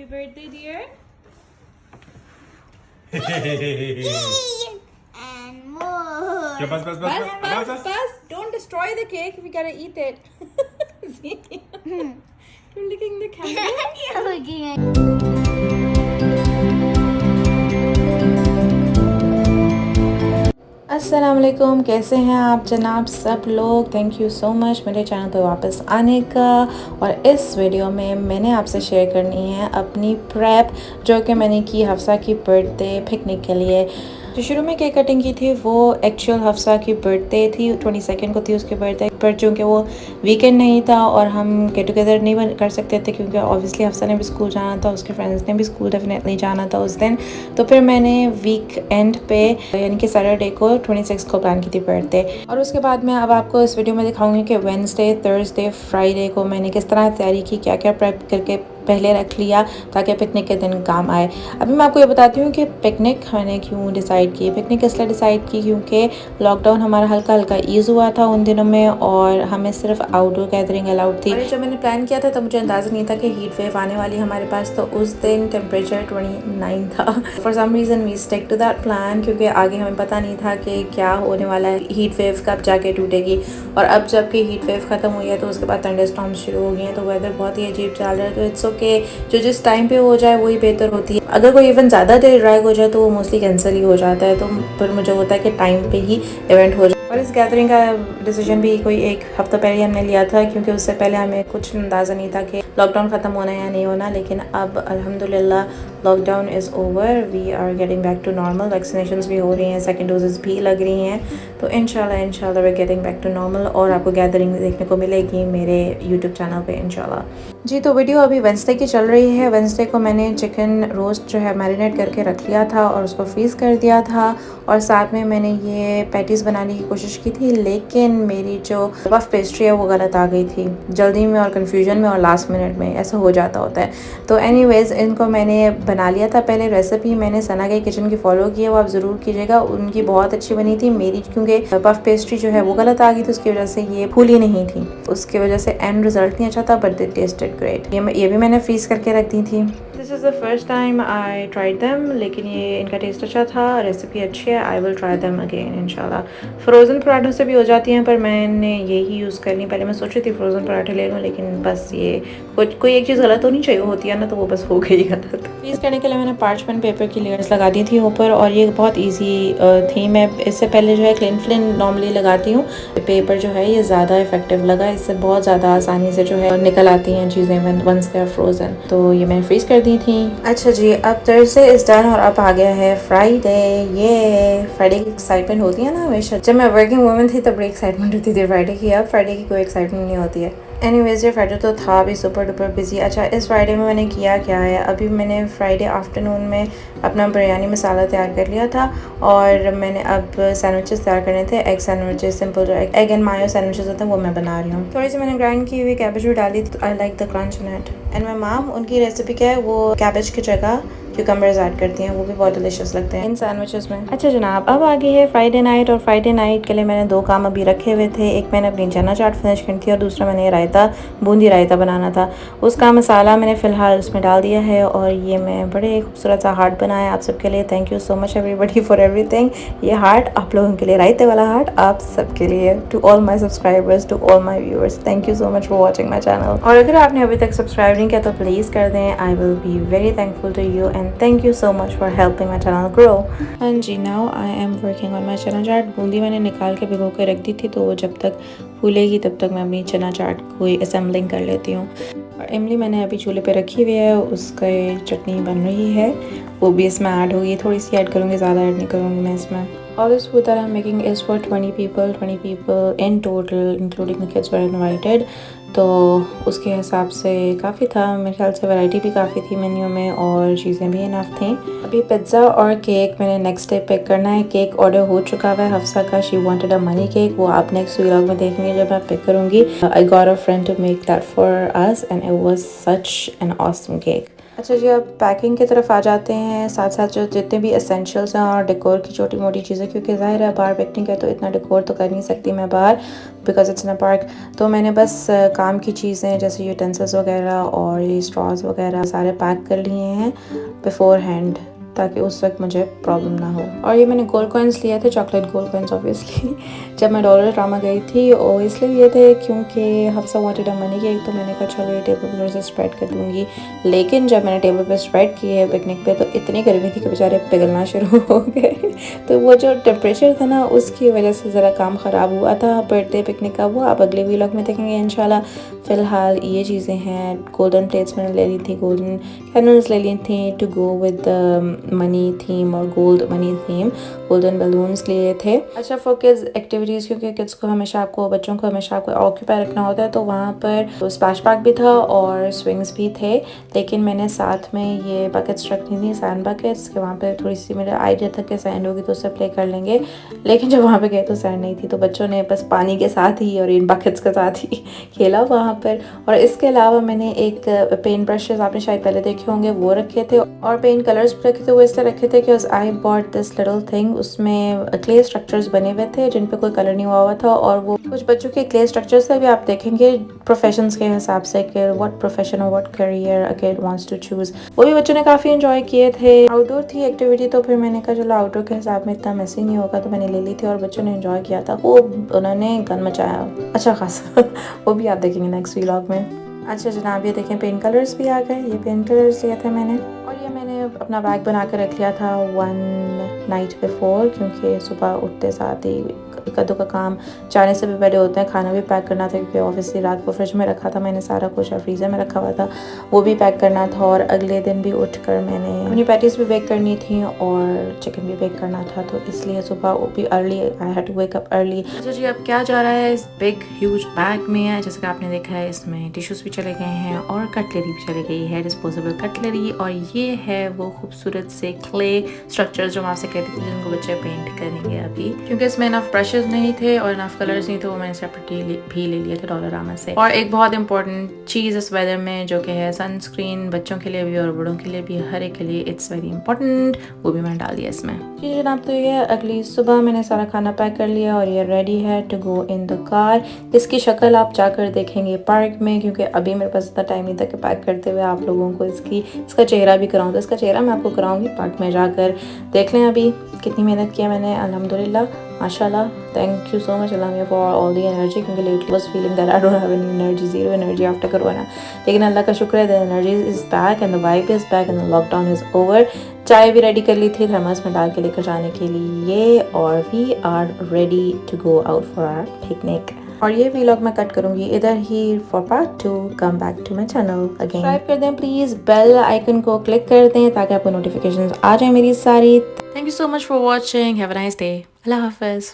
Happy birthday, dear. And more. क्या बस बस बस बस बस बस Bus. Don't destroy the cake. We gotta eat it. See? You're licking the camera. You're looking at अस्सलाम वालेकुम, कैसे हैं आप जनाब सब लोग। थैंक यू सो मच मेरे चैनल पर वापस आने का। और इस वीडियो में मैंने आपसे शेयर करनी है अपनी प्रेप जो कि मैंने की हफ्सा की बर्थडे पिकनिक के लिए। जो शुरू में केक कटिंग की थी वो एक्चुअल हफ्सा की बर्थडे थी, 22 को थी उसकी बर्थडे, पर चूँकि वो वीकेंड नहीं था और हम गेट टुगेदर नहीं कर सकते थे क्योंकि ऑब्वियसली हफ्सा ने भी स्कूल जाना था, उसके फ्रेंड्स ने भी स्कूल डेफिनेटली जाना था उस दिन। तो फिर मैंने वीक एंड पे यानी कि सैटरडे को 26 को प्लान की थी बर्थडे। और उसके बाद मैं अब आपको इस वीडियो में दिखाऊंगी कि वेडनेसडे, थर्सडे, फ्राइडे को मैंने किस तरह तैयारी की, क्या क्या प्रेप करके पहले रख लिया ताकि पिकनिक के दिन काम आए। अभी मैं आपको ये बताती हूँ कि पिकनिक मैंने क्यों डिसाइड की। पिकनिक इसलिए डिसाइड की क्योंकि लॉकडाउन हमारा हल्का हल्का ईज़ हुआ था उन दिनों में और हमें सिर्फ आउटडोर गैदरिंग अलाउड थी। और जब मैंने प्लान किया था तब मुझे अंदाज़ा नहीं था कि हीट वेव आने वाली हमारे पास, तो उस दिन टेम्परेचर 29 था। For some reason we stick to that plan क्योंकि आगे हमें पता नहीं था कि क्या होने वाला है, हीट वेव कब जाके टूटेगी। और अब जबकि हीट वेव ख़त्म हुई है तो उसके बाद थंडरस्टॉर्म्स शुरू हो गई हैं, तो वेदर बहुत ही अजीब चल रहा है। तो इट्स ओके, जो जिस टाइम पे हो जाए वही बेहतर होती है। अगर कोई इवेंट ज़्यादा देर ड्रैग हो जाए तो वो मोस्टली कैंसिल ही हो जाता है, तो फिर मुझे होता है कि टाइम पे ही इवेंट हो जाए। और इस गैदरिंग का डिसीजन भी कोई एक हफ्ता पहले ही हमने लिया था क्योंकि उससे पहले हमें कुछ अंदाज़ा नहीं था कि लॉकडाउन ख़त्म होना या नहीं होना। लेकिन अब अल्हम्दुलिल्लाह lockdown is over, we are getting back to normal. Vaccinations भी हो रही हैं, सेकंड डोजेस भी लग रही हैं, तो इंशाल्लाह we getting back to normal. और आपको गैदरिंग देखने को मिलेगी मेरे यूट्यूब चैनल पे इंशाल्लाह। जी, तो वीडियो अभी वेडनेसडे की चल रही है। वेडनेसडे को मैंने चिकन रोस्ट जो है मैरिनेट करके रख लिया था और उसको फ्रीज़ कर दिया था, और साथ में मैंने ये पैटीज़ बनाने की कोशिश की थी, लेकिन मेरी जो पफ पेस्ट्री है वो गलत आ गई थी जल्दी में और कन्फ्यूजन में और लास्ट मिनट में, ऐसा हो जाता होता है। तो एनीवेज़ इनको मैंने बना लिया था। पहले रेसिपी मैंने सना के किचन की फॉलो की है, वो आप ज़रूर कीजिएगा, उनकी बहुत अच्छी बनी थी। मेरी क्योंकि पफ पेस्ट्री जो है वो गलत आ गई थी, उसकी वजह से ये फूली नहीं थी, उसकी वजह से एंड रिजल्ट नहीं अच्छा था, बट दे टेस्टेड ग्रेट। ये भी मैंने फ्रीज़ करके रख दी थी। This is the first time I tried them, लेकिन ये इनका टेस्ट अच्छा था, रेसिपी अच्छी है। I will try them again इंशाल्लाह। फ्रोज़न पराठों से भी हो जाती हैं पर मैंने यही यूज़ करनी। पहले मैं सोच रही थी फ्रोज़न पराठे ले लूँ, लेकिन बस ये कोई एक चीज़ गलत होनी चाहिए होती है ना, तो वो बस हो गई गलत। फ्रीज़ करने के लिए मैंने पार्चमेंट पेपर की लेयर्स लगा दी थी ऊपर, और ये बहुत ईजी थी। मैं इससे पहले जो है क्लिन फ्लिन नॉर्मली लगाती हूँ, पेपर जो है ये ज़्यादा इफेक्टिव लगा, इससे बहुत ज़्यादा आसानी से जो है निकल आती हैं चीज़ें वंस दे आर फ्रोजन। तो ये मैंने फ्रीज़ कर दी थी। अच्छा जी, अब थर्सडे इज़ डन और अब आ गया है फ्राइडे। ये फ्राइडे की एक्साइटमेंट होती है ना हमेशा, जब मैं वर्किंग वूमेन थी तब बड़ी एक्साइटमेंट होती थी फ्राइडे की, अब फ्राइडे की कोई एक्साइटमेंट नहीं होती है। एनीवेज ये फ्राइडे तो था भी सुपर डुपर बिजी। अच्छा, इस फ्राइडे में मैंने किया क्या है, अभी मैंने फ्राइडे आफ्टरनून में अपना बिरयानी मसाला तैयार कर लिया था, और मैंने अब सैंडविचेस तैयार करने थे। एग सैंडविचेस, सिंपल जो एग एंड मायो सैंडविचेस होते हैं वो मैं बना रही हूँ। थोड़ी सी मैंने ग्राइंड की हुई कैबेज भी डाली, I like the crunch in it. And my mom, उनकी रेसिपी क्या है, वो कैबेज की जगह क्यूकम्बर्स ऐड करती हैं, वो भी बहुत डिलीशियस लगते हैं इन सैंडविचेस में। अच्छा जनाब, अब आ गई है फ्राइडे नाइट, और फ्राइडे नाइट के लिए मैंने 2 काम अभी रखे हुए थे। एक मैंने अपनी चना चाट फिनिश करनी थी और दूसरा मैंने रायता, बूंदी रायता बनाना था। उसका मसाला मैंने फ़िलहाल उसमें डाल दिया है, और ये मैं बड़े खूबसूरत सा हार्ट बनाया आप सबके लिए। Thank you so much everybody for everything. ये हार्ट आप लोगों के लिए, रायते वाला हार्ट आप सबके लिए। To all my subscribers, to all my viewers, thank you so much for watching my channel. और अगर आपने अभी तक सब्सक्राइब नहीं किया तो प्लीज़ कर दें। I will be very thankful to you and thank you so much for helping my channel grow. हाँ जी, now I am working on my chana chaat. Bundi मैंने निकाल के भिगो के रख दी थी, तो वो जब तक फूलेगी तब तक मैं अपनी चना चाट को असेंबलिंग कर लेती हूँ। और इमली मैंने अभी चूल्हे पे रखी हुई है, उसकी चटनी बन रही है, वो भी इसमें ऐड होगी। थोड़ी सी ऐड करूँगी, ज़्यादा ऐड नहीं करूँगी मैं इसमें। All this food that I'm making is for 20 people in total, including the kids were invited. तो उसके हिसाब से काफ़ी था, मेरे ख्याल से वैरायटी भी काफ़ी थी मेन्यू में और चीज़ें भी इनफ थी। अभी पिज़्ज़ा और केक मैंने नेक्स्ट डे पिक करना है। केक ऑर्डर हो चुका हुआ है हफ्सा का, she wanted a money cake, वो आप नेक्स्ट व्लॉग में देखेंगे जब मैं पिक करूँगी। I got a friend to make that for us and it was such an awesome cake. अच्छा जी, अब पैकिंग की तरफ आ जाते हैं। साथ साथ जो जितने भी एसेंशियल्स हैं और डेकोर की छोटी मोटी चीज़ें, क्योंकि ज़ाहिर है बाहर पिकनिक है तो इतना डेकोर तो कर नहीं सकती मैं बाहर, because it's in a park. तो मैंने बस काम की चीज़ें जैसे यूटेंसिल्स वगैरह और ये स्ट्रॉज वगैरह सारे पैक कर लिए हैं बिफोर हैंड, ताकि उस वक्त मुझे प्रॉब्लम ना हो। और ये मैंने गोल्ड कॉइन्स लिए थे, चॉकलेट गोल्ड कॉइन्स ऑब्वियसली जब मैं डॉलर ड्रामा गई थी, और इसलिए लिए थे क्योंकि Hafsa wanted a money cake, तो मैंने कहा चलो ये टेबल पर से स्प्रेड कर दूँगी। लेकिन जब मैंने टेबल पर स्प्रेड किए पिकनिक पे तो इतनी गर्मी थी कि बेचारे पिघलना शुरू हो गए। तो वो जो टेम्परेचर था ना उसकी वजह से ज़रा काम ख़राब हुआ था। बर्थडे पिकनिक का वो आप अगले व्लॉग में देखेंगे इंशाल्लाह। फ़िलहाल ये चीज़ें हैं। गोल्डन प्लेट्स मैंने ले ली थी, गोल्डन कैंडल्स ले ली थी to go with money theme और gold money theme, golden balloons लिए थे। अच्छा, फॉर किड्स एक्टिविटीज़, क्योंकि किड्स को हमेशा आपको, बच्चों को हमेशा आपको ऑक्यूपाई रखना होता है, तो वहाँ पर स्प्लैश पार्क भी था और स्विंग्स भी थे। लेकिन मैंने साथ में ये बकेट्स रखनी थी, सैंड बकेट्स, कि वहाँ पर थोड़ी सी मेरा आइडिया था कि सैंड होगी तो उससे प्ले कर लेंगे। लेकिन जब वहाँ पे गए तो सैंड नहीं थी, तो बच्चों ने बस पानी के साथ ही और इन बकेट्स के साथ ही खेला वहाँ पर। और इसके अलावा मैंने एक पेंट ब्रशेस, आपने शायद पहले देखे होंगे, वो रखे थे, और पेंट कलर्स भी रखे थे। वो इससे रखे थे कि I bought this little thing, उसमें क्ले स्ट्रक्चर्स बने हुए थे जिन पे कोई कलर नहीं हुआ था। और वो कुछ बच्चों के क्ले स्ट्रक्चर्स से भी आप देखेंगे प्रोफेशंस के हिसाब से कि व्हाट प्रोफेशन और what career a kid wants to choose. वो भी बच्चों ने काफ़ी एंजॉय किए थे। आउटडोर थी एक्टिविटी, तो फिर मैंने कहा चलो आउटडोर के हिसाब में इतना मैसी नहीं होगा, तो मैंने ले ली थी और बच्चों ने एंजॉय किया था। वो उन्होंने गन मचाया अच्छा खासा। वो भी आप देखेंगे नेक्स्ट व्लॉग में। अच्छा जनाब, ये देखें पेंट कलर्स भी आ गए। ये पेंट कलर्स लिए थे मैंने, और ये मैंने अपना बैग बना कर रख लिया था 1 नाइट बिफोर, क्योंकि सुबह उठते साथ ही कद्दू का काम जाने से भी पहले होता है। खाना भी पैक करना था क्योंकि ऑब्वियसली रात को फ्रिज में रखा था मैंने सारा कुछ, और फ्रीज़र में रखा हुआ था, वो भी पैक करना था। और अगले दिन भी उठकर मैंने अपनी पैटीज़ भी बेक करनी थी और चिकन भी बेक करना था, तो इसलिए सुबह भी early I had to wake up early. अच्छा जी, अब क्या जा रहा है इस बिग ह्यूज बैग में? जैसे कि आपने देखा है इसमें टिश्यूज़ भी चले गए हैं और कटलरी भी चली गई है, डिस्पोजेबल कटलरी। और ये है वो खूबसूरत से क्ले स्ट्रक्चर्स जो मैं आपसे कहती थी जिनको बच्चे पेंट करेंगे अभी, क्योंकि इसमें इनफ ब्रशेज नहीं थे और इनफ कलर्स नहीं थे, वो मैंने सेपरेटली भी ले लिए थे डॉलरामा से। और एक बहुत इंपॉर्टेंट चीज़ इस वेदर में जो कि है सनस्क्रीन, बच्चों के लिए भी और बड़ों के लिए भी, हर एक के लिए इट्स वेरी इंपॉर्टेंट, वो भी मैंने डाल दिया इसमें। जी जनाब, तो ये अगली सुबह मैंने सारा खाना पैक कर लिया और ये रेडी है to go in the car. इसकी शक्ल आप जाकर देखेंगे पार्क में, क्योंकि अभी मेरे पास इतना टाइम नहीं था कि पैक करते हुए आप लोगों को इसका चेहरा भी कराऊँ, तो इसका चेहरा मैं आपको कराऊंगी पार्क में जाकर। देख लें अभी कितनी मेहनत किया मैंने, अल्हम्दुलिल्लाह माशाल्लाह। Thank you so much Allah for all the energy, क्योंकि lately was feeling that I don't have any energy, zero energy after corona. लेकिन अल्लाह का शुक्र है, the energy is back and the vibe is back and the lockdown is over. चाय भी ready कर ली थी थर्मस में डाल के लेकर जाने के लिए, और we are ready to go out for our picnic. और ये व्लॉग मैं कट करूंगी इधर ही for part 2। Come back to my channel again, subscribe कर दें प्लीज़, बेल आइकन को क्लिक कर दें ताकि आपको नोटिफिकेशंस आ जाए मेरी सारी। Thank you so much for watching, have a nice day, अल्लाह हाफिज़।